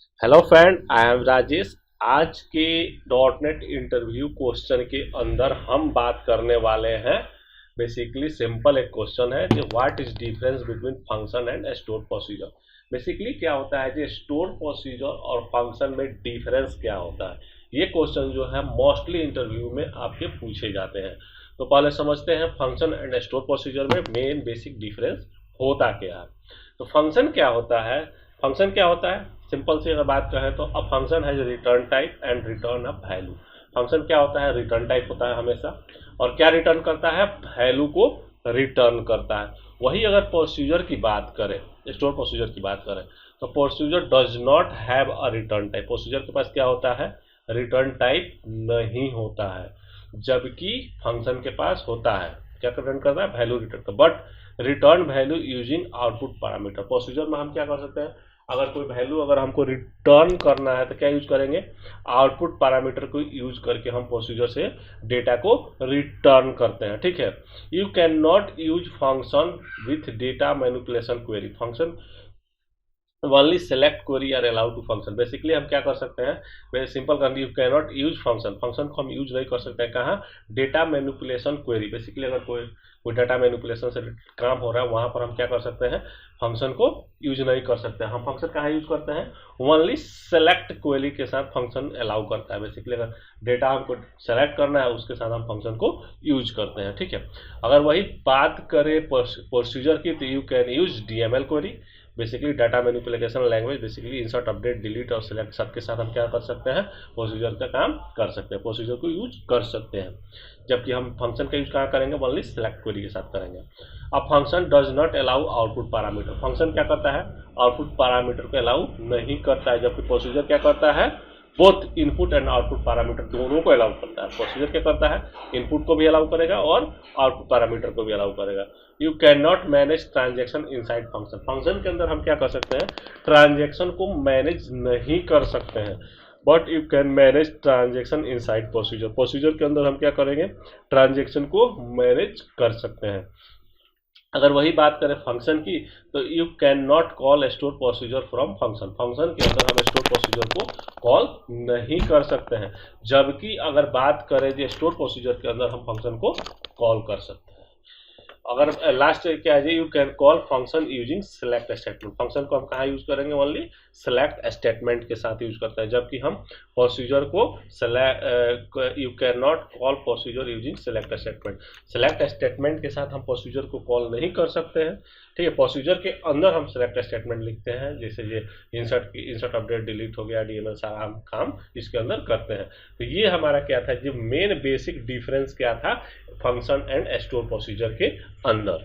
Hello friend, I am Rajesh. आज के dot net interview question के अंदर हम बात करने वाले हैं। बेसिकली सिंपल एक क्वेश्चन है कि what is difference between function and store procedure. Basically क्या होता है कि स्टोर प्रोसीजर और फंक्शन में डिफरेंस क्या होता है। ये क्वेश्चन जो है मोस्टली इंटरव्यू में आपके पूछे जाते हैं। तो पहले समझते हैं फंक्शन एंड स्टोर प्रोसीजर में मेन बेसिक डिफरेंस होता क्या है। तो फंक्शन क्या होता है? फंक्शन क्या होता है, सिंपल सी अगर बात करें तो a function has return type and return a value. Function क्या होता है? रिटर्न टाइप होता है हमेशा। और क्या रिटर्न करता है? वैल्यू को रिटर्न करता है। वही अगर प्रोसीजर की बात करें, स्टोर प्रोसीजर की बात करें, तो procedure does not have a return type. Procedure के पास क्या होता है? रिटर्न टाइप नहीं होता है, जबकि फंक्शन के पास होता है। क्या रिटर्न करता है? वैल्यू रिटर्न कर, but return value using output parameter. Procedure में हम क्या कर सकते हैं? अगर कोई वैल्यू अगर हमको रिटर्न करना है तो क्या यूज करेंगे? आउटपुट पैरामीटर को यूज करके हम प्रोसीजर से डेटा को रिटर्न करते हैं। ठीक है। You can not use function with data manipulation query. Function only select query are allowed to function. Basically हम क्या कर सकते हैं? वेरी सिंपल कर, you can not use function. Function को हम यूज नहीं कर सकते हैं कहाँ? Data manipulation query. बेसिकली अगर कोई डाटा मैनिपुलेशन से काम हो रहा है, वहां पर हम क्या कर सकते हैं? फंक्शन को यूज नहीं कर सकते हैं। हम फंक्शन कहाँ यूज करते हैं? ओनली सेलेक्ट क्वेरी के साथ फंक्शन अलाउ करता है। बेसिकली अगर डेटा हमको सेलेक्ट करना है, उसके साथ हम फंक्शन को यूज करते हैं। ठीक है। अगर वही बात करें प्रोसीजर की, तो you can use DML query. Basically data manipulation language. Basically insert, update, delete और सिलेक्ट सबके साथ हम क्या कर सकते हैं? प्रोसीजर का काम कर सकते हैं, प्रोसीजर को यूज कर सकते हैं। जबकि हम फंक्शन का यूज कहाँ करेंगे? ओनली सेलेक्ट क्वेरी के साथ करेंगे। अब function does not allow output parameter. Function क्या करता है? आउटपुट पैरामीटर को अलाउ नहीं करता है, जबकि प्रोसीजर क्या करता है? Both input and output parameter दोनों को अलाउ करता है। प्रोसीजर क्या करता है? इनपुट को भी अलाउ करेगा और आउटपुट पैरामीटर को भी अलाउ करेगा। You can not manage transaction inside function. Function के अंदर हम क्या कर सकते हैं? ट्रांजेक्शन को मैनेज नहीं कर सकते हैं, but you can manage transaction inside procedure. Procedure के अंदर हम क्या करेंगे? ट्रांजेक्शन को मैनेज कर सकते हैं। अगर वही बात करें फंक्शन की, तो you can not call store procedure from function. Function के अंदर हम स्टोर प्रोसीजर को कॉल नहीं कर सकते हैं, जबकि अगर बात करें जो स्टोर प्रोसीजर के अंदर हम फंक्शन को कॉल कर सकते हैं। अगर लास्ट क्या है? You can call function using select statement. Function को हम कहाँ यूज करेंगे? ओनली सेलेक्ट स्टेटमेंट के साथ यूज करते हैं, जबकि हम प्रोसीजर को you can not call procedure using select statement. Select statement के साथ हम प्रोसीजर को कॉल नहीं कर सकते हैं। ठीक है। प्रोसीजर के अंदर हम सेलेक्ट स्टेटमेंट लिखते हैं, जैसे ये इंसर्ट, अपडेट, डिलीट हो गया, डीएमएल, सारा हम काम इसके अंदर करते हैं। तो ये हमारा क्या था? जो मेन बेसिक डिफरेंस क्या था फंक्शन एंड स्टोर प्रोसीजर के अंदर।